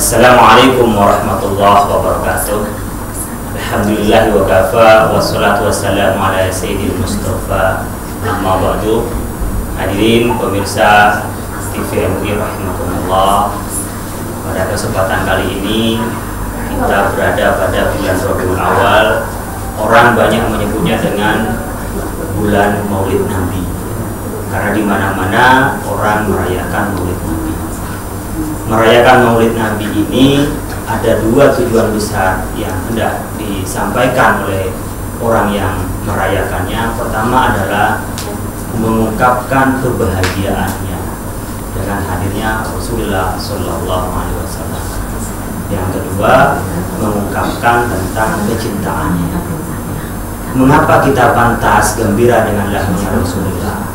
Assalamualaikum warahmatullahi wabarakatuh. Alhamdulillah wa kafa, wassalatu wassalamu ala sayyidil mustafa. Amma ba'du. Hadirin pemirsa TV MUI rahimakumullah. Pada kesempatan kali ini kita berada pada bulan Rabiul Awal. Orang banyak menyebutnya dengan bulan Maulid Nabi, karena di mana-mana orang merayakan Maulid Nabi. Merayakan Maulid Nabi ini ada dua tujuan besar yang hendak disampaikan oleh orang yang merayakannya. Pertama adalah mengungkapkan kebahagiaannya dengan hadirnya Rasulullah SAW. Yang kedua, mengungkapkan tentang kecintaannya. Mengapa kita pantas gembira dengan lahirnya Rasulullah?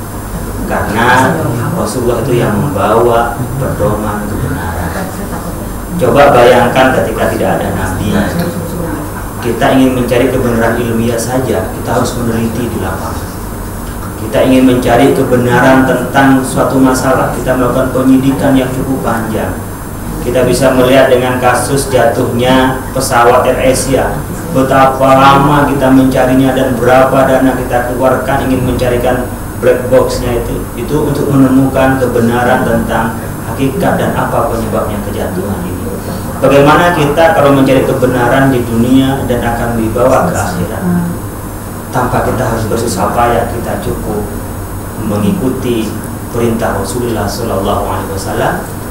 Karena Rasulullah itu yang membawa pedoman kebenaran. Coba bayangkan ketika tidak ada Nabi, kita ingin mencari kebenaran ilmiah saja, kita harus meneliti di lapangan. Kita ingin mencari kebenaran tentang suatu masalah, kita melakukan penyidikan yang cukup panjang. Kita bisa melihat dengan kasus jatuhnya pesawat AirAsia, betapa lama kita mencarinya dan berapa dana kita keluarkan ingin mencarikan black box-nya itu untuk menemukan kebenaran tentang hakikat dan apa penyebabnya kejatuhan ini. Bagaimana kita kalau mencari kebenaran di dunia dan akan dibawa ke akhirat, tanpa kita harus bersusah payah, kita cukup mengikuti perintah Rasulullah SAW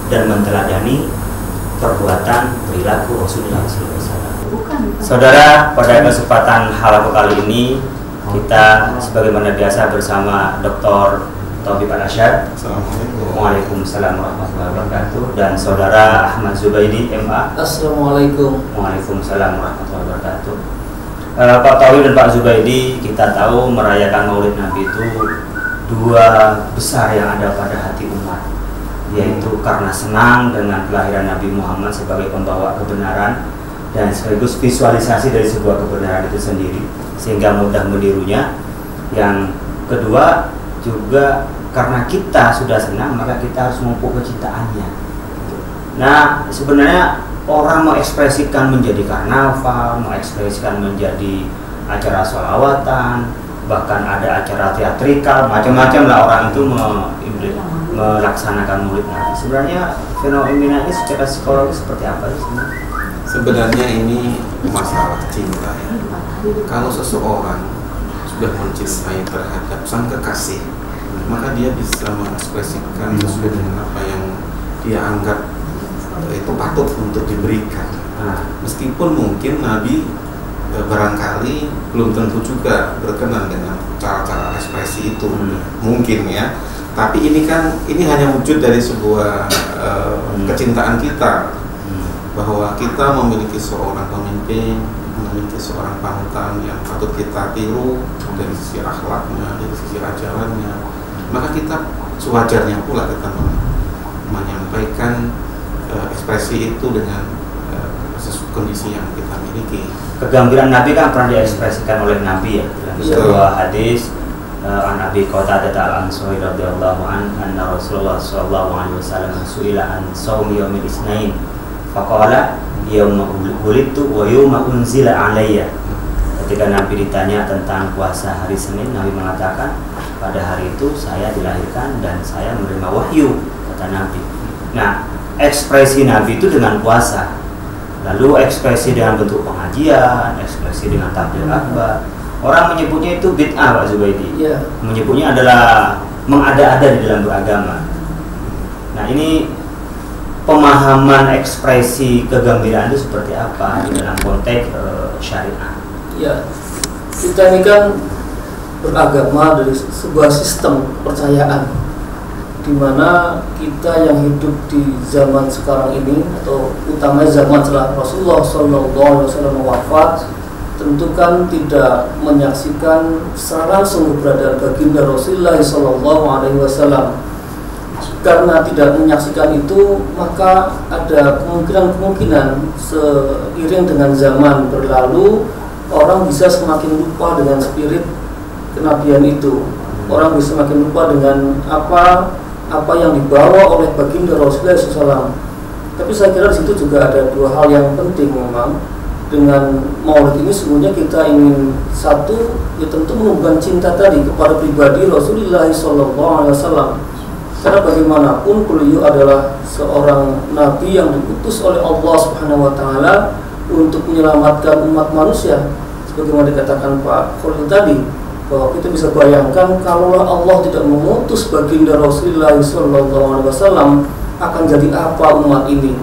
dan menteladani perbuatan perilaku Rasulullah SAW. Saudara, pada kesempatan halaqah kali ini kita sebagaimana biasa bersama Dr. Taufik Al-Asyad. Assalamualaikum. Waalaikumsalam warahmatullahi wabarakatuh. Dan Saudara Ahmad Zubaidi MA. Assalamualaikum. Waalaikumsalam warahmatullahi wabarakatuh. Pak Taufik dan Pak Zubaidi, kita tahu merayakan Maulid Nabi itu dua besar yang ada pada hati umat, yaitu karena senang dengan kelahiran Nabi Muhammad sebagai pembawa kebenaran dan sekaligus visualisasi dari sebuah kebenaran itu sendiri sehingga mudah menirunya. Yang kedua juga karena kita sudah senang, maka kita harus memupuk kecintaannya. Nah, sebenarnya orang mengekspresikan menjadi karnaval, mengekspresikan menjadi acara sholawatan, bahkan ada acara teatrikal, macam-macam lah orang itu melaksanakan Maulid Nabi. Sebenarnya fenomena ini secara psikologis seperti apa sih sebenarnya? Sebenarnya ini masalah cinta ya. Kalau seseorang sudah mencintai terhadap sang kekasih, maka dia bisa mengekspresikan sesuai dengan apa yang dia anggap itu patut untuk diberikan. Meskipun mungkin Nabi barangkali belum tentu juga berkenan dengan cara-cara ekspresi itu, mungkin ya. Tapi ini hanya wujud dari sebuah kecintaan kita, bahwa kita memiliki seorang pemimpin, memiliki seorang panutan yang patut kita tiru dari sisi akhlaknya, dari sisi ajarannya. Maka kita sewajarnya pula kita menyampaikan ekspresi itu dengan kondisi yang kita miliki. Kegambiran Nabi kan pernah diekspresikan oleh Nabi ya dalam sebuah hadis. An Abi Qatadah al-Ansari radhiyallahu anna Rasulullah sallallahu alaihi wasallam su'ila an shaumi yaumil itsnain faqala yauma wulidtu wa yauma unzila alayya. Ketika Nabi ditanya tentang puasa hari Senin, Nabi mengatakan pada hari itu saya dilahirkan dan saya menerima wahyu, kata Nabi. Nah, ekspresi Nabi itu dengan puasa, lalu ekspresi dengan bentuk pengajian, ekspresi dengan takbir akbar. Orang menyebutnya itu bid'ah, Pak Zubaidi. Ya. Menyebutnya adalah mengada-ada di dalam beragama. Nah, ini pemahaman ekspresi kegembiraan itu seperti apa di dalam konteks syariah? Ya, kita ini kan beragama dari sebuah sistem kepercayaan, di mana kita yang hidup di zaman sekarang ini atau utamanya zaman setelah Rasulullah SAW wafat, tentu kan tidak menyaksikan secara langsung keberadaan baginda Rasulullah SAW. Karena tidak menyaksikan itu, maka ada kemungkinan seiring dengan zaman berlalu, orang bisa semakin lupa dengan spirit kenabian itu. Orang bisa semakin lupa dengan apa yang dibawa oleh baginda Rasulullah SAW. Tapi saya kira di situ juga ada dua hal yang penting memang. Dengan maulid ini sebenarnya kita ingin satu, ya tentu menumbuhkan cinta tadi kepada pribadi Rasulullah SAW. Karena bagaimanapun beliau adalah seorang nabi yang diutus oleh Allah Subhanahu wa taala untuk menyelamatkan umat manusia. Sebagaimana dikatakan Pak Khalil tadi, bahwa kita bisa bayangkan kalau Allah tidak mengutus baginda Rasulullah SAW, akan jadi apa umat ini?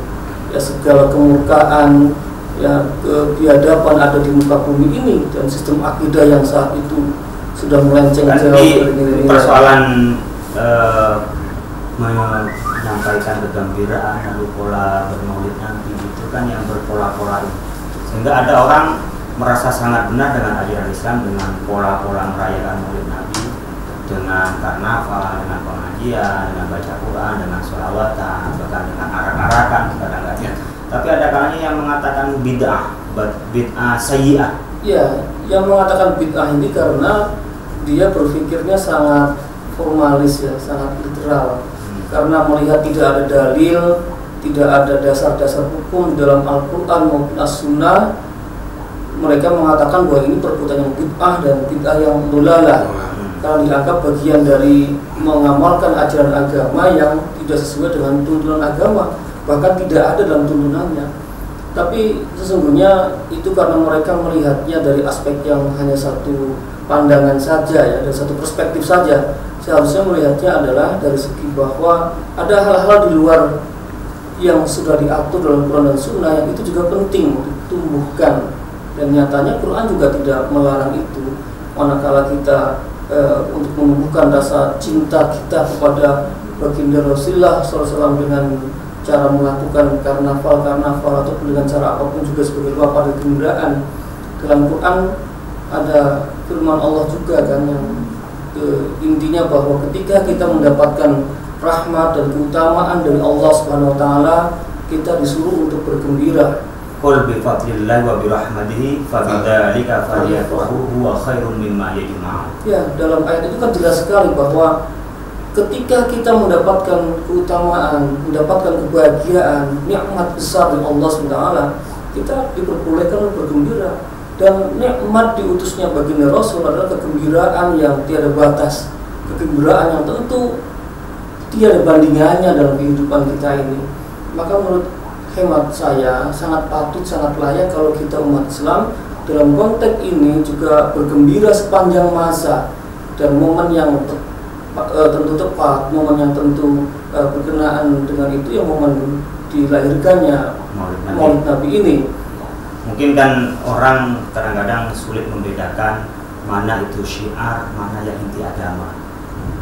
Ya, segala kemurkaan, ya, kebiadaban ada di muka bumi ini, dan sistem akidah yang saat itu sudah melenceng jauh dari nilai-nilai. Persoalan menyampaikan kegembiraan lalu pola bermaulid Nabi itu kan yang berpola-pola itu, sehingga ada orang merasa sangat benar dengan ajaran Islam dengan pola-pola merayakan maulid Nabi, dengan karnaval, dengan pengajian, dengan baca Quran, dengan sholawatan, bahkan dengan arak-arakan kadang-kadang. Tapi ada kalanya yang mengatakan bid'ah sayyi'ah. Ya, yang mengatakan bid'ah ini karena dia berpikirnya sangat formalis, ya, sangat literal. Karena melihat tidak ada dalil, tidak ada dasar-dasar hukum dalam Al-Quran maupun As-Sunnah, mereka mengatakan bahwa ini perbuatan yang bid'ah dan bid'ah yang dolalah, karena dianggap bagian dari mengamalkan ajaran agama yang tidak sesuai dengan tuntunan agama, bahkan tidak ada dalam tuntunannya. Tapi sesungguhnya itu karena mereka melihatnya dari aspek yang hanya satu pandangan saja, ya, dari satu perspektif saja. Seharusnya melihatnya adalah dari segi bahwa ada hal-hal di luar yang sudah diatur dalam Quran dan Sunnah yang itu juga penting ditumbuhkan, dan nyatanya Quran juga tidak melarang itu. Manakala kita untuk menumbuhkan rasa cinta kita kepada baginda Rasulullah SAW dengan cara melakukan karnaval atau dengan cara apapun juga sebagai luapan kegembiraan. Dalam Quran ada firman Allah juga kan yang intinya bahwa ketika kita mendapatkan rahmat dan keutamaan dari Allah Subhanahu wa taala, kita disuruh untuk bergembira. Qul bi fadlillahi wa bi rahmatihi fa bidzalika falyafrahu huwa khairum mimma yajma'un. Ya, dalam ayat itu kan jelas sekali bahwa ketika kita mendapatkan keutamaan, mendapatkan kebahagiaan, nikmat besar dari Allah Subhanahu wa taala, kita diperbolehkan untuk bergembira. Dan nikmat diutusnya baginda Rasul adalah kegembiraan yang tiada batas, kegembiraan yang tentu tiada bandingannya dalam kehidupan kita ini. Maka menurut hemat saya sangat patut, sangat layak kalau kita umat Islam dalam konteks ini juga bergembira sepanjang masa, dan momen yang tentu tepat, momen yang tentu berkenaan dengan itu yang momen dilahirkannya Maulid Nabi ini. Mungkin kan orang kadang-kadang sulit membedakan mana itu syiar, mana yang inti agama.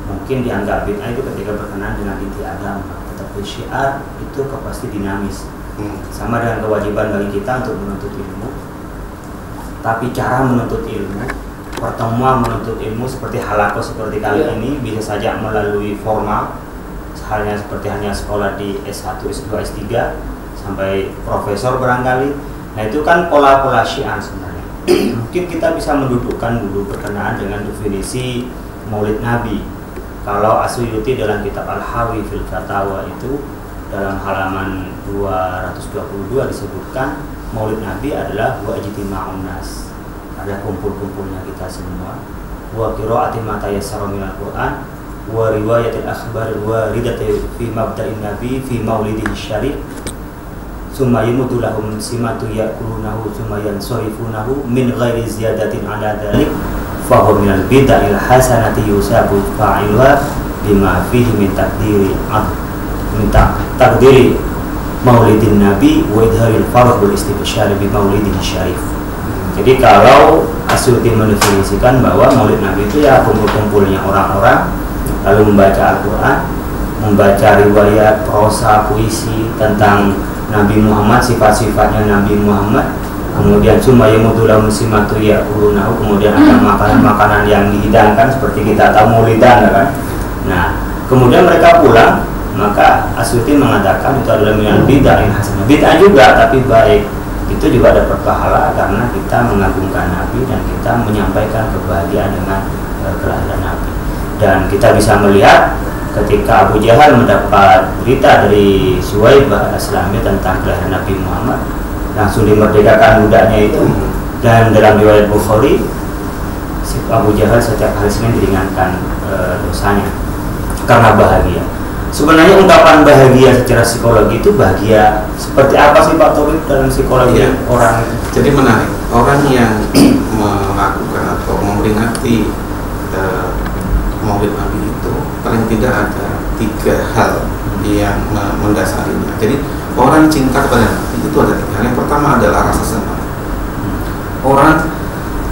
Mungkin dianggap bid'ah itu ketika berkenaan dengan inti agama, tetapi syiar itu pasti dinamis. Sama dengan kewajiban bagi kita untuk menuntut ilmu. Tapi cara menuntut ilmu, pertemuan menuntut ilmu seperti halaqah seperti kali ini bisa saja melalui formal, halnya seperti hanya sekolah di S1, S2, S3 sampai profesor barangkali. Nah itu kan pola-pola syiar sebenarnya. Mungkin kita bisa mendudukkan dulu berkenaan dengan definisi Maulid Nabi. Kalau Asyuyuti dalam kitab Al-Hawi fil Fatawa itu dalam halaman 222 disebutkan Maulid Nabi adalah wa ijtima'un nas, ada kumpul-kumpulnya kita semua, wa qira'ati ma tayassara minal Qur'an, wa riwayatil akhbar wa ridati fi mabda'in nabi fi maulidihi syarif, summa yamutu lahum simatu ya'kulunahu summa yansarifunahu min ghairi ziyadatin ala dhalik fa huwa minal bid'il hasanati yusabu fa'iluha bima fihi min takdiri maulidin nabi wa idharil farh bil istibsyar bi maulidihi syarif. Jadi kalau Asyuti mendefinisikan bahwa maulid nabi itu ya kumpul-kumpulnya orang-orang lalu membaca Al-Quran, membaca riwayat, prosa, puisi tentang Nabi Muhammad, sifat-sifatnya Nabi Muhammad, kemudian summa yamutulahu simatu ya'kulunahu, kemudian ada makanan-makanan yang dihidangkan seperti kita tahu maulidan kan. Nah, kemudian mereka pulang, maka Asyuti mengatakan itu adalah minal bid'ah hasanah. Bid'ah juga tapi baik. Itu juga ada berpahala karena kita mengagungkan Nabi dan kita menyampaikan kebahagiaan dengan kelahiran Nabi. Dan kita bisa melihat ketika Abu Jahal mendapat berita dari Suwaibah Aslamiyah tentang kelahiran Nabi Muhammad, langsung dimerdekakan budaknya itu. Dan dalam riwayat Bukhari, Abu Jahal setiap hari Senin diringankan dosanya karena bahagia. Sebenarnya ungkapan bahagia secara psikologi itu bahagia seperti apa sih Pak Taufik dalam psikologi orang itu? Jadi menarik, orang yang melakukan atau memperingati Maulid Nabi itu paling tidak ada 3 hal yang mendasarinya. Jadi orang cinta kepada Nabi itu ada 3 hal. Yang pertama adalah rasa senang. Orang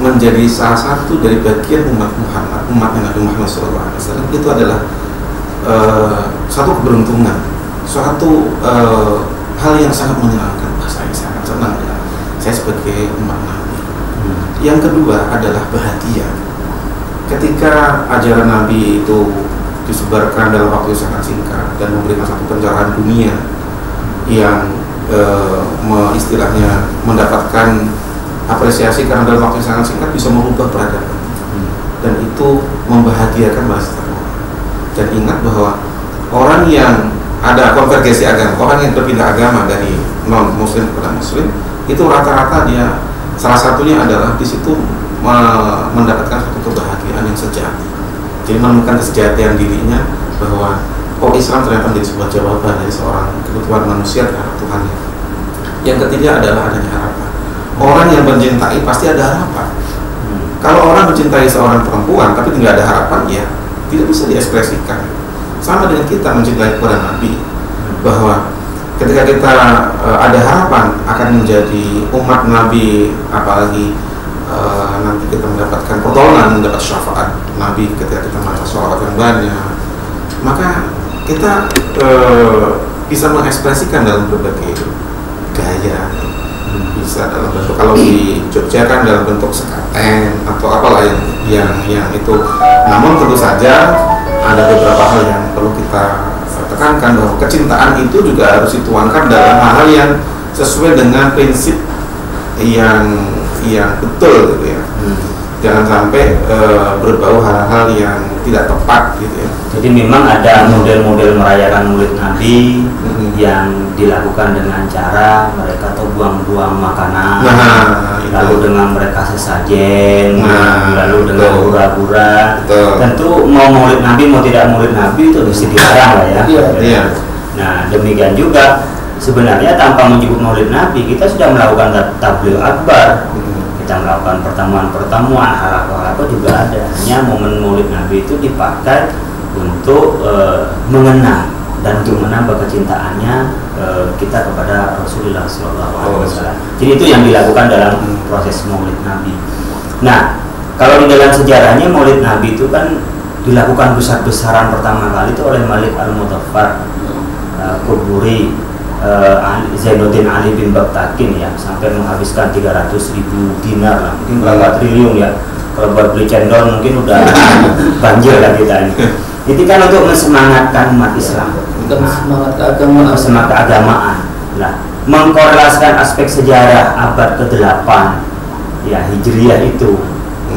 menjadi salah satu dari bagian umat Nabi Muhammad SAW itu adalah suatu keberuntungan, suatu hal yang sangat menyenangkan. Saya sangat senang ya, saya sebagai umat Nabi. Yang kedua adalah bahagia ketika ajaran Nabi itu disebarkan dalam waktu yang sangat singkat dan memberikan satu pencerahan dunia yang istilahnya mendapatkan apresiasi karena dalam waktu yang sangat singkat bisa merubah peradaban, dan itu membahagiakan banyak orang. Dan ingat bahwa orang yang ada konvergensi agama, orang yang berpindah agama dari non muslim kepada muslim, itu rata-rata dia salah satunya adalah di situ mendapatkan satu kebahagiaan yang sejati. Jadi menemukan kesejatian dirinya bahwa Islam ternyata menjadi sebuah jawaban dari seorang kebutuhan manusia terhadap Tuhannya. Yang ketiga adalah adanya harapan. Orang yang mencintai pasti ada harapan. Kalau orang mencintai seorang perempuan tapi tidak ada harapan, ya tidak bisa diekspresikan. Sama dengan kita mencintai kepada Nabi, bahwa ketika kita ada harapan akan menjadi umat Nabi, apalagi nanti kita mendapatkan pertolongan, mendapat syafaat Nabi ketika kita membaca sholawat yang banyak, maka kita bisa mengekspresikan dalam berbagai gaya. Bisa dalam bentuk, kalau di Jogja kan dalam bentuk sekaten atau apalah yang itu. Namun tentu saja ada beberapa hal yang perlu kita tekankan, bahwa kecintaan itu juga harus dituangkan dalam hal-hal yang sesuai dengan prinsip yang betul gitu ya. Jangan sampai berbau hal-hal yang tidak tepat gitu ya. Jadi memang ada model-model merayakan Maulid Nabi yang dilakukan dengan cara mereka tuh buang-buang makanan, lalu dengan mereka sesajen, lalu dengan hura-hura. Tentu mau Maulid Nabi mau tidak Maulid Nabi itu mesti dilarang lah ya. Iya. Nah demikian juga sebenarnya tanpa menyebut Maulid Nabi kita sudah melakukan tabligh akbar. Kita melakukan pertemuan harapan juga ada. Hanya momen Maulid Nabi itu dipakai untuk mengenang dan untuk menambah kecintaannya kita kepada Rasulullah SAW. Jadi itu yang dilakukan dalam proses Maulid Nabi. Nah, kalau di dalam sejarahnya Maulid Nabi itu kan dilakukan besar-besaran pertama kali itu oleh Malik Al-Mutaffar Quburi, Zainuddin Ali bin Baktakin ya, sampai menghabiskan 300.000 dinar lah, mungkin berapa triliun ya. Kalau buat beli cendol mungkin udah banjir lah kita ini. Itu kan untuk mensemangatkan umat Islam, semangat keagamaan. Nah, mengkorelasikan aspek sejarah abad ke-8 ya Hijriyah itu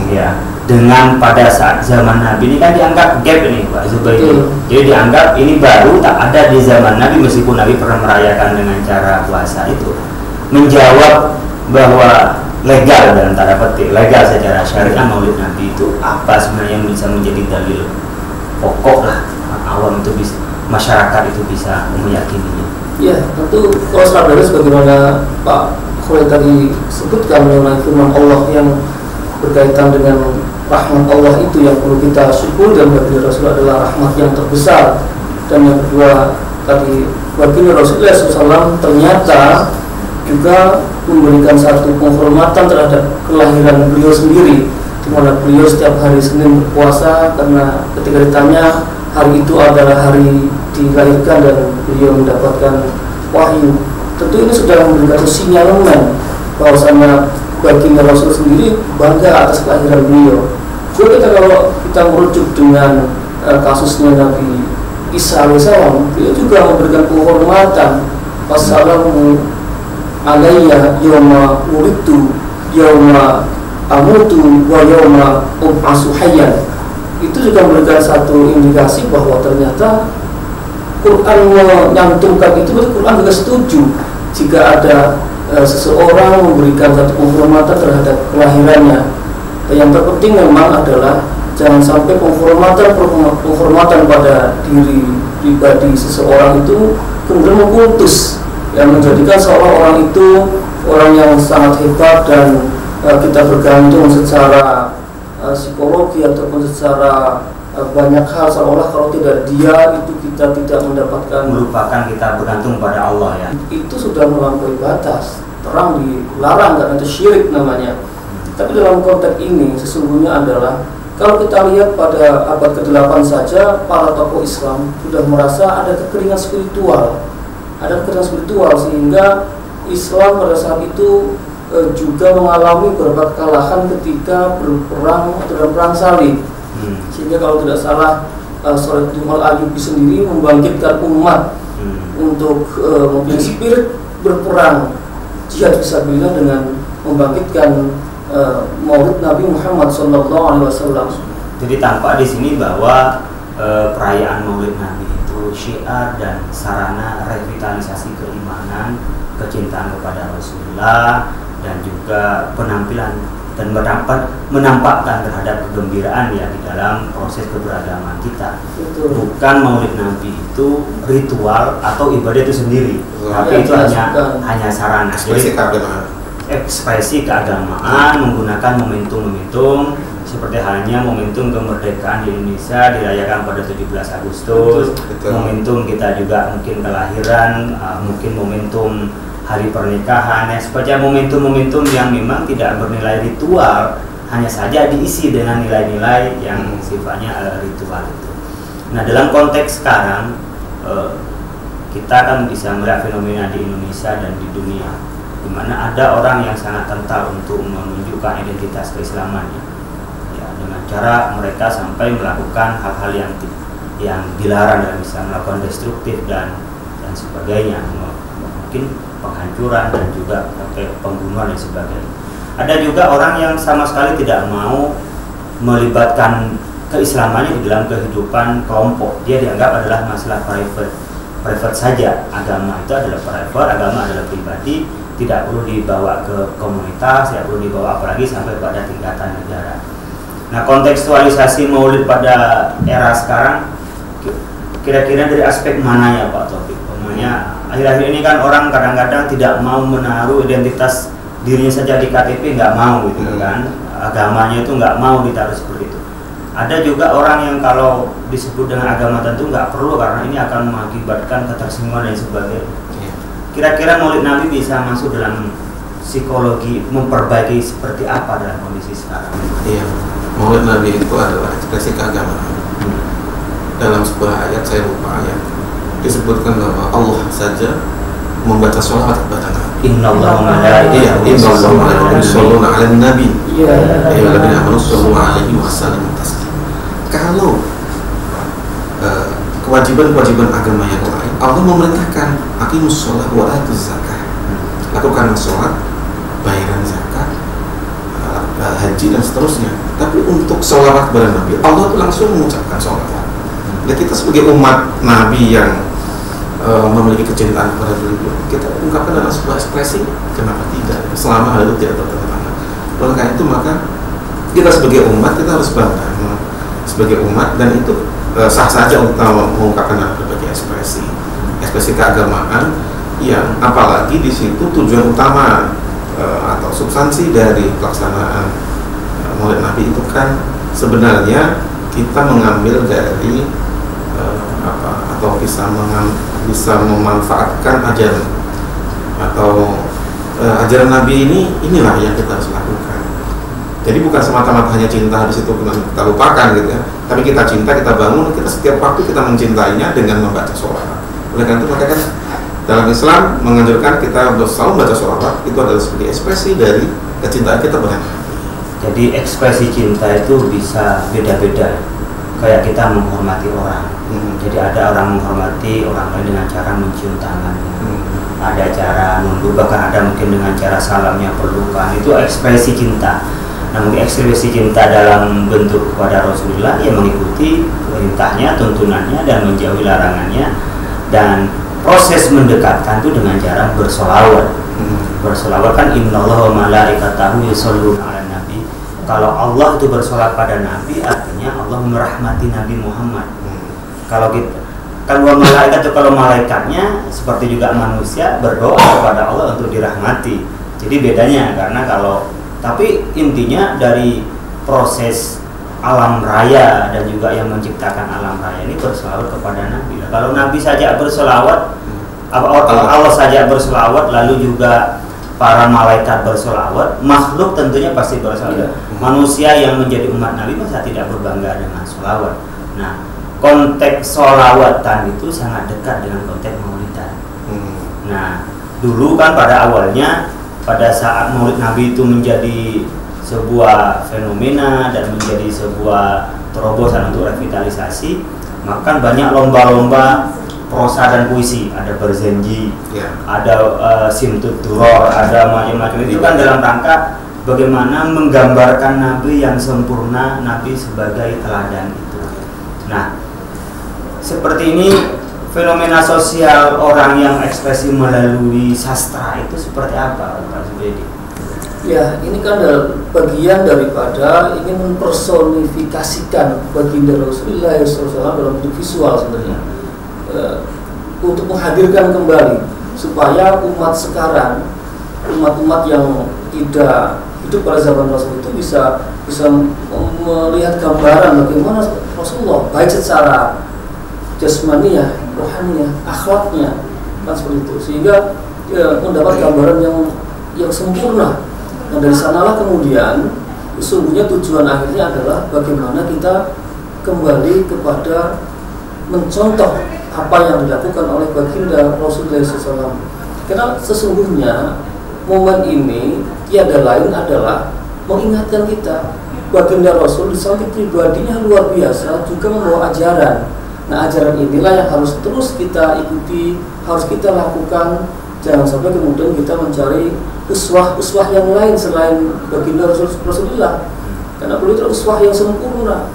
ya dengan pada saat zaman Nabi ini kan dianggap gap ini Pak Zubaidi. Jadi dianggap ini baru, tak ada di zaman Nabi meskipun Nabi pernah merayakan dengan cara puasa itu. Menjawab bahwa legal dalam tanda petik, legal secara syariah Maulid Nabi itu apa sebenarnya yang bisa menjadi dalil pokok lah awam itu bisa, masyarakat itu bisa meyakininya. Ya tentu kalau sebenarnya sebagaimana Pak Khalid tadi sebutkan mengenai firman Allah yang berkaitan dengan rahmat Allah itu yang perlu kita syukur, dan baginda Rasul adalah rahmat yang terbesar. Dan yang kedua tadi baginda Rasulullah SAW ternyata juga memberikan satu penghormatan terhadap kelahiran beliau sendiri, di mana beliau setiap hari Senin berpuasa karena ketika ditanya hari itu adalah hari dilahirkan dan beliau mendapatkan wahyu. Tentu ini sudah memberikan sinyalemen bahwasanya baginda Rasul sendiri bangga atas kelahiran beliau. Jadi kalau kita merujuk dengan kasusnya Nabi Isa alaihissalam, beliau juga memberikan penghormatan. Wassalamu alayya yawma wulidtu yawma amutu wa yawma ub'atsu hayyan. itu juga memberikan satu indikasi bahwa ternyata Quran menyantumkan itu, berarti Quran juga setuju jika ada seseorang memberikan satu penghormatan terhadap kelahirannya. Yang terpenting memang adalah jangan sampai penghormatan pada diri pribadi seseorang itu kemudian mengkultus, yang menjadikan seolah orang itu orang yang sangat hebat dan kita bergantung secara psikologi ataupun secara banyak hal, seolah kalau tidak dia itu kita tidak mendapatkan, melupakan kita bergantung pada Allah ya. Itu sudah melampaui batas, terang dilarang karena itu syirik namanya. Tapi dalam konteks ini sesungguhnya adalah kalau kita lihat pada abad ke-8 saja para tokoh Islam sudah merasa ada kekeringan spiritual, sehingga Islam pada saat itu juga mengalami beberapa kekalahan ketika berperang dalam perang salib. Sehingga kalau tidak salah Salat Al-Ayyubi sendiri membangkitkan umat untuk mempunyai spirit berperang jihad fisabilillah dengan membangkitkan Maulid Nabi Muhammad SAW. Jadi tampak di sini bahwa perayaan Maulid Nabi itu syiar dan sarana revitalisasi keimanan, kecintaan kepada Rasulullah, dan juga penampilan dan menampakkan terhadap kegembiraan ya di dalam proses keberagaman kita. Betul. Bukan Maulid Nabi itu ritual atau ibadah itu sendiri, tapi itu hanya sarana. Ekspresi keagamaan menggunakan momentum-momentum seperti halnya momentum kemerdekaan di Indonesia dirayakan pada 17 Agustus. Betul. Momentum kita juga mungkin kelahiran, mungkin momentum hari pernikahan, seperti momentum-momentum yang memang tidak bernilai ritual, hanya saja diisi dengan nilai-nilai yang sifatnya ritual itu. Nah, dalam konteks sekarang kita kan bisa melihat fenomena di Indonesia dan di dunia, di mana ada orang yang sangat kental untuk menunjukkan identitas keislamannya, ya, dengan cara mereka sampai melakukan hal-hal yang dilarang dalam Islam, melakukan destruktif dan sebagainya, mungkin penghancuran dan juga pembunuhan dan sebagainya. Ada juga orang yang sama sekali tidak mau melibatkan keislamannya di dalam kehidupan kelompok. Dia dianggap adalah masalah private saja. Agama itu adalah private, agama adalah pribadi, tidak perlu dibawa ke komunitas, tidak perlu dibawa apalagi sampai pada tingkatan negara. Nah, kontekstualisasi Maulid pada era sekarang kira-kira dari aspek mana ya Pak Taufik? Akhir-akhir ini kan orang kadang-kadang tidak mau menaruh identitas dirinya saja di KTP, nggak mau gitu kan, agamanya itu nggak mau ditaruh seperti itu. Ada juga orang yang kalau disebut dengan agama tentu nggak perlu karena ini akan mengakibatkan ketersinggungan dan sebagainya. Kira-kira Maulid Nabi bisa masuk dalam psikologi memperbaiki seperti apa dalam kondisi sekarang? Iya, Maulid Nabi itu adalah ekspresi keagamaan. Dalam sebuah ayat, saya lupa ayat, disebutkan bahwa Allah saja membaca sholawat kepada Nabi. Innallaha wa malaikatahu yusholluna 'alan nabi ya ayyuhalladzina amanu shollu 'alaihi wa sallimu taslima. Kalau kewajiban-kewajiban agama yang lain, Allah memerintahkan aqimus sholah wa atuz zakah, lakukan sholat, bayaran zakat, haji dan seterusnya. Tapi untuk sholawat kepada Nabi, Allah langsung mengucapkan sholawat. Dan kita sebagai umat Nabi yang memiliki kecintaan kepada beliau, kita ungkapkan dalam sebuah ekspresi, kenapa tidak, selama hal itu tidak bertentangan. Oleh karena itu maka kita sebagai umat, kita harus bangga sebagai umat, dan itu sah saja untuk mengungkapkan dalam berbagai ekspresi keagamaan, yang apalagi di situ tujuan utama atau substansi dari pelaksanaan Maulid Nabi itu kan sebenarnya kita mengambil dari atau bisa memanfaatkan ajaran atau ajaran Nabi inilah yang kita harus lakukan. Jadi bukan semata-mata hanya cinta di situ kita lupakan gitu ya. Tapi kita cinta, kita bangun, kita setiap waktu kita mencintainya dengan membaca sholawat. Oleh karena itu maka kan dalam Islam menganjurkan kita selalu membaca sholawat, itu adalah sebagai ekspresi dari kecintaan kita kepada Nabi. Jadi ekspresi cinta itu bisa beda-beda. Kayak kita menghormati orang. Jadi ada orang menghormati orang lain dengan cara mencium tangannya, ada cara nunduk, bahkan ada mungkin dengan cara salamnya, pelukan. Itu ekspresi cinta. Namun ekspresi cinta dalam bentuk kepada Rasulullah ya mengikuti perintahnya, tuntunannya, dan menjauhi larangannya. Dan proses mendekatkan itu dengan cara bersolawat. Bersolawat kan innallaha wa malaikatahu yusholluna 'alan nabi. Kalau Allah itu bersolawat pada Nabi, artinya Allah merahmati Nabi Muhammad. Kalau kita, kalau malaikatnya seperti juga manusia berdoa kepada Allah untuk dirahmati. Jadi bedanya karena tapi intinya dari proses alam raya dan juga yang menciptakan alam raya ini bersolawat kepada Nabi. Kalau Nabi saja bersolawat, Allah saja bersolawat, lalu juga para malaikat bersolawat, makhluk tentunya pasti bersolawat. Manusia yang menjadi umat Nabi masa tidak berbangga dengan solawat. Nah, konteks solawatan itu sangat dekat dengan konteks maulidan. Nah, dulu kan pada awalnya, pada saat Maulid Nabi itu menjadi sebuah fenomena dan menjadi sebuah terobosan untuk revitalisasi, maka banyak lomba-lomba prosa dan puisi, ada berzenji, ada simtud duror, ada macam-macam. Itu kan dalam rangka bagaimana menggambarkan Nabi yang sempurna, Nabi sebagai teladan itu. Nah, seperti ini fenomena sosial orang yang ekspresi melalui sastra itu seperti apa, Pak Subedi? Ya, ini kan bagian daripada ingin mempersonifikasikan baginda Rasulullah SAW dalam bentuk visual sebenarnya, untuk menghadirkan kembali supaya umat sekarang, umat-umat yang tidak hidup pada zaman Rasul itu bisa melihat gambaran bagaimana Rasulullah, baik secara jasmaniah, rohaniah, akhlaknya, kan seperti itu, sehingga mendapat gambaran yang sempurna. Nah, dari sanalah kemudian sesungguhnya tujuan akhirnya adalah bagaimana kita kembali kepada mencontoh apa yang dilakukan oleh baginda Rasulullah SAW. Karena sesungguhnya momen ini tiada lain adalah mengingatkan kita baginda Rasul di samping pribadinya luar biasa juga membawa ajaran. Nah, ajaran inilah yang harus terus kita ikuti, harus kita lakukan. Jangan sampai kemudian kita mencari uswah-uswah yang lain selain baginda Rasulullah, karena beliau itu uswah yang sempurna.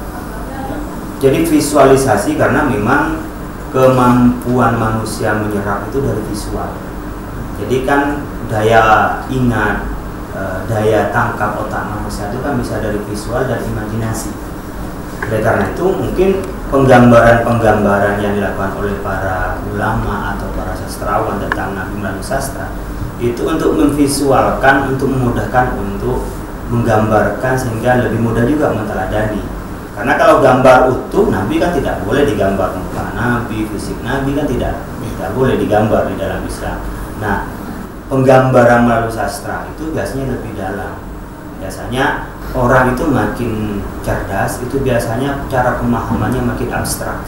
Jadi visualisasi, karena memang kemampuan manusia menyerap itu dari visual. Jadi kan daya ingat, daya tangkap otak manusia itu kan bisa dari visual dan imajinasi. Oleh karena itu mungkin penggambaran-penggambaran yang dilakukan oleh para ulama atau para sastrawan tentang Nabi melalui sastra itu untuk memvisualkan, untuk memudahkan untuk menggambarkan sehingga lebih mudah juga menteladani. Karena kalau gambar utuh Nabi kan tidak boleh digambar, muka Nabi, fisik Nabi kan tidak boleh digambar di dalam Islam. Nah, penggambaran melalui sastra itu biasanya lebih dalam. Biasanya orang itu makin cerdas, itu biasanya cara pemahamannya makin abstrak.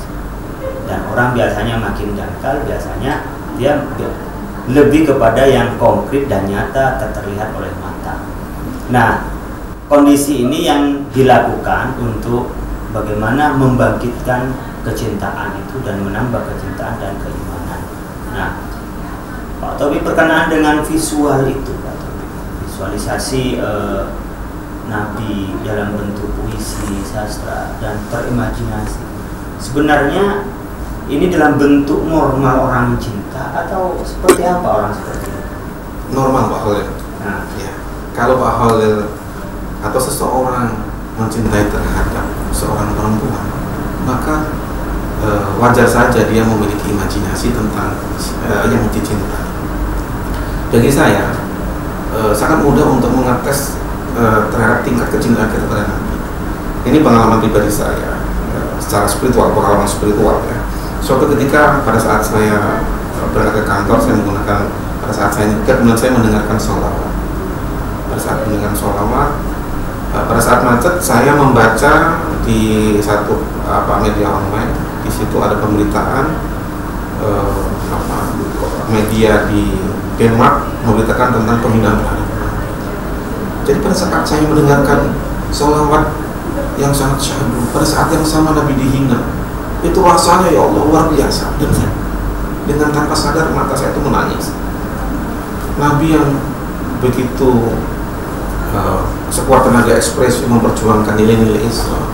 Dan orang biasanya makin dangkal, biasanya dia lebih kepada yang konkret dan nyata terlihat oleh mata. Nah, kondisi ini yang dilakukan untuk bagaimana membangkitkan kecintaan itu dan menambah kecintaan dan keimanan. Nah, Pak Tobi berkenaan dengan visual itu, Pak Tobi. Visualisasi Nabi dalam bentuk puisi, sastra, dan terimajinasi. Sebenarnya ini dalam bentuk normal orang cinta atau seperti apa orang seperti ini? Normal, Pak Holil. Nah, Ya. Kalau Pak Holil atau seseorang mencintai terhadap seorang perempuan, maka wajar saja dia memiliki imajinasi tentang yang dicintai. Bagi saya sangat mudah untuk mengetes terhadap tingkat kecintaan kita pada Nabi. Ini pengalaman pribadi saya, secara spiritual, pengalaman spiritual ya. Suatu ketika pada saat saya berangkat ke kantor, saya menggunakan, pada saat saya nyetir, kemudian saya mendengarkan sholawat. Pada saat mendengarkan sholawat, pada saat macet, saya membaca di satu media online. Di situ ada pemberitaan media di Denmark memberitakan tentang penghinaan terhadap Nabi. Jadi pada saat saya mendengarkan sholawat yang sangat syahdu, pada saat yang sama Nabi dihina, itu rasanya ya Allah luar biasa. Dan dengan tanpa sadar mata saya itu menangis. Nabi yang begitu sekuat tenaga ekspresi memperjuangkan nilai-nilai Islam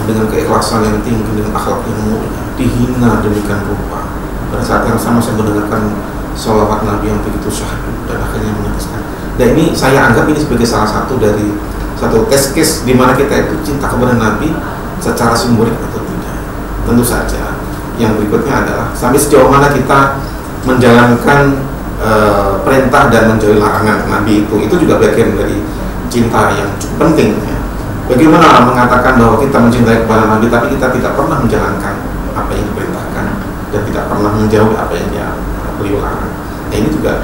dengan keikhlasan yang tinggi, dengan akhlak yang mulia, dihina demikian rupa. Pada saat yang sama saya mendengarkan sholawat Nabi yang begitu syahdu dan akhirnya meneteskan. Dan ini saya anggap ini sebagai salah satu dari satu case di mana kita itu cinta kepada Nabi secara simbolik atau tidak. Tentu saja yang berikutnya adalah sampai sejauh mana kita menjalankan perintah dan menjauhi larangan Nabi itu juga bagian dari cinta yang cukup penting ya. Bagaimana mengatakan bahwa kita mencintai kepada Nabi tapi kita tidak pernah menjalankan apa yang diperintahkan dan tidak pernah menjauhi apa yang beliau larang. Nah, ini juga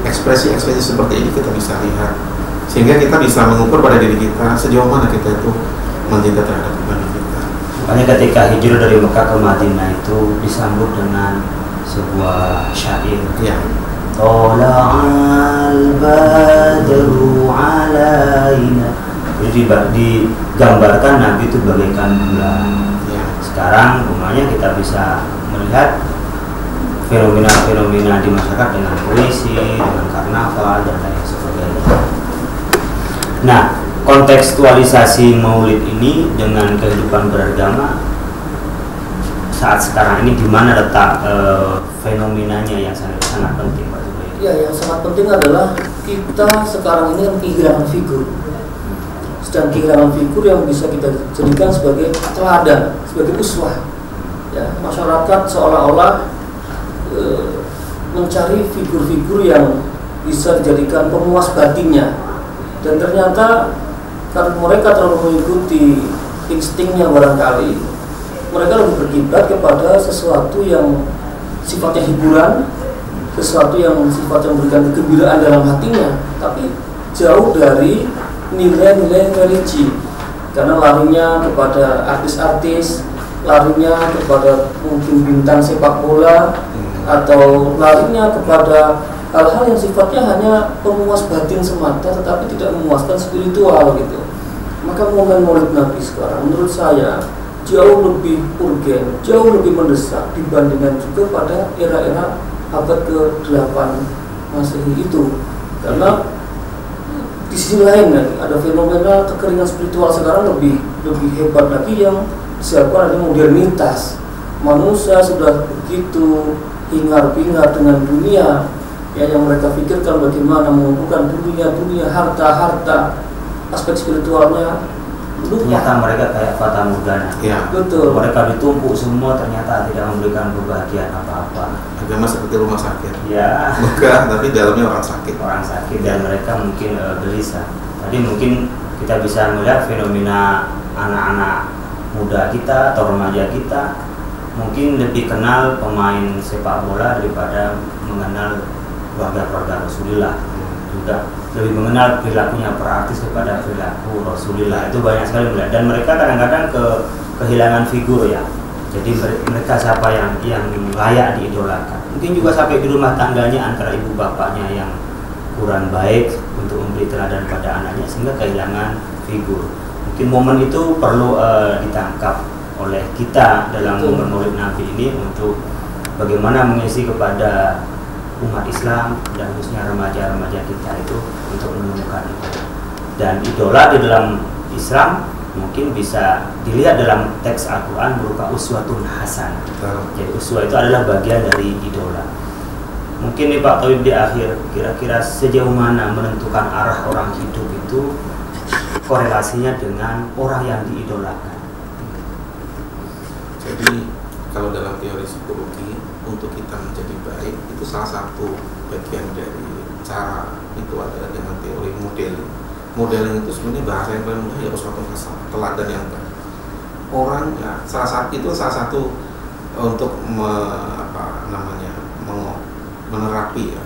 ekspresi-ekspresi seperti ini kita bisa lihat sehingga kita bisa mengukur pada diri kita sejauh mana kita itu mencinta terhadap Nabi kita. Makanya ketika hijrah dari Mekah ke Madinah itu disambut dengan sebuah syair. Ya. Tola'al badru alaina. Jadi digambarkan Nabi itu bagaikan bulan. Ya. Sekarang umumnya kita bisa melihat fenomena-fenomena di masyarakat dengan puisi, dengan karnaval dan lain sebagainya. Nah, kontekstualisasi Maulid ini dengan kehidupan beragama saat sekarang ini di mana letak fenomenanya yang sangat penting, Pak Zubairi? Ya, yang sangat penting adalah kita sekarang ini kehilangan figur. Dan kehilangan figur yang bisa kita jadikan sebagai teladan, sebagai uswah. Ya, masyarakat seolah-olah mencari figur-figur yang bisa dijadikan pemuas batinnya, dan ternyata karena mereka terlalu mengikuti instingnya barangkali, mereka lebih berkiblat kepada sesuatu yang sifatnya hiburan, sesuatu yang sifatnya memberikan kegembiraan dalam hatinya, tapi jauh dari nilai-nilai religi, karena larinya kepada artis-artis, larinya kepada mungkin bintang sepak bola, atau larinya kepada hal-hal yang sifatnya hanya pemuas batin semata tetapi tidak memuaskan spiritual gitu. Maka momen Maulid Nabi sekarang menurut saya jauh lebih urgen, jauh lebih mendesak dibandingkan juga pada era-era abad ke-8 Masehi itu, karena di sisi lain ada fenomena kekeringan spiritual sekarang lebih hebat lagi yang disiapkan ada modernitas. Manusia sudah begitu hingar-bingar dengan dunia ya, yang mereka pikirkan bagaimana mengumpulkan dunia, harta, aspek spiritualnya lupa. Ternyata mereka kayak fata morgana. Ya. Betul. Mereka ditumpuk semua ternyata tidak memberikan kebahagiaan apa-apa. Agama seperti rumah sakit. Ya. Bukan, tapi dalamnya orang sakit. Orang sakit dan mereka mungkin gelisah. Tadi mungkin kita bisa melihat fenomena anak-anak muda kita atau remaja kita mungkin lebih kenal pemain sepak bola daripada mengenal keluarga Rasulullah. Juga lebih mengenal perilakunya para artis kepada perilaku Rasulullah. Itu banyak sekali melihat, dan mereka kadang-kadang kehilangan figur ya. Jadi mereka siapa yang layak diidolakan. Mungkin juga sampai di rumah tangganya antara ibu bapaknya yang kurang baik untuk memberi teladan pada anaknya sehingga kehilangan figur. Mungkin momen itu perlu ditangkap oleh kita dalam momen Maulid Nabi ini untuk bagaimana mengisi kepada umat Islam dan khususnya remaja-remaja kita itu untuk menemukan itu. Dan idola di dalam Islam mungkin bisa dilihat dalam teks Al-Quran berupa uswatun hasanah. Jadi uswah itu adalah bagian dari idola. Mungkin nih Pak Tauhid di akhir, kira-kira sejauh mana menentukan arah orang hidup itu korelasinya dengan orang yang diidolakan? Jadi kalau dalam teori psikologi, untuk kita menjadi baik itu salah satu bagian dari cara itu adalah dengan teori modeling. Modeling itu sebenarnya bahasa yang paling mudah ya uswatun hasanah, teladan yang baik. Orang ya salah satu untuk menerapi ya.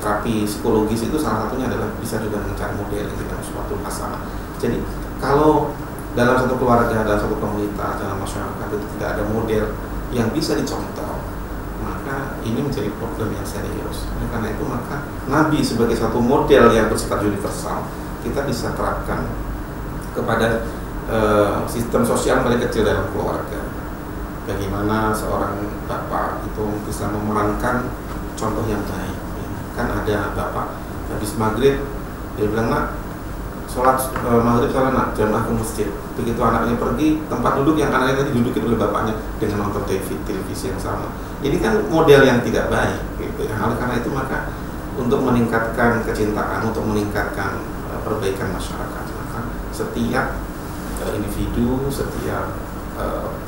Terapi psikologis itu salah satunya adalah bisa juga mencari modeling dengan uswatun hasanah. Jadi kalau dalam satu keluarga, dalam satu komunitas, dalam masyarakat itu tidak ada model yang bisa dicontoh, maka ini menjadi problem yang serius. Karena itu maka Nabi sebagai satu model yang bersifat universal kita bisa terapkan kepada sistem sosial mulai kecil dalam keluarga. Bagaimana seorang bapak itu bisa memerankan contoh yang baik, Kan ada bapak habis maghrib, dia bilang, nak, sholat maghrib sholat nak, jamaah ke masjid. Begitu anaknya pergi, tempat duduk yang anaknya tadi dudukin oleh bapaknya dengan nonton televisi yang sama. Ini kan model yang tidak baik, gitu ya. Karena itu maka untuk meningkatkan kecintaan, untuk meningkatkan perbaikan masyarakat, maka setiap individu, setiap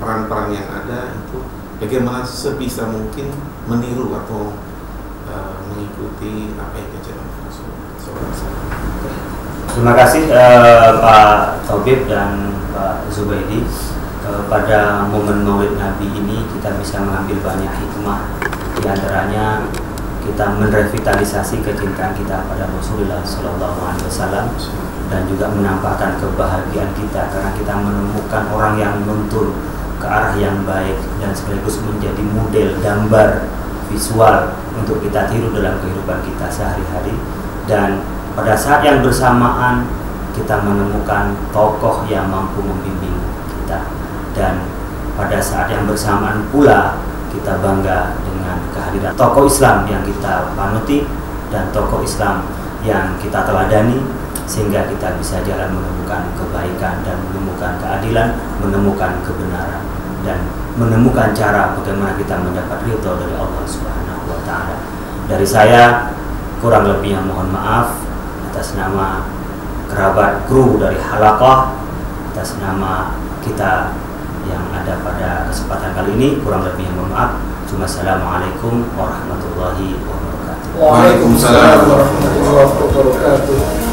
peran-peran yang ada itu bagaimana sebisa mungkin meniru atau mengikuti apa yang diajarkan Rasulullah. Terima kasih Pak Taubib dan Pak Zubaidi. Pada momen Maulid Nabi ini kita bisa mengambil banyak hikmah. Di antaranya kita merevitalisasi kecintaan kita pada Rasulullah SAW dan juga menampakkan kebahagiaan kita karena kita menemukan orang yang menuntun ke arah yang baik dan sekaligus menjadi model gambar visual untuk kita tiru dalam kehidupan kita sehari-hari. Dan pada saat yang bersamaan kita menemukan tokoh yang mampu membimbing kita, dan pada saat yang bersamaan pula kita bangga dengan kehadiran tokoh Islam yang kita panuti dan tokoh Islam yang kita teladani, sehingga kita bisa jalan menemukan kebaikan dan menemukan keadilan, menemukan kebenaran, dan menemukan cara bagaimana kita mendapat ridho dari Allah Subhanahu wa Ta'ala. Dari saya kurang lebihnya mohon maaf atas nama kerabat kru dari Halaqah, atas nama kita yang ada pada kesempatan kali ini, kurang lebihnya mohon maaf. Assalamualaikum warahmatullahi wabarakatuh. Waalaikumsalam warahmatullahi wabarakatuh.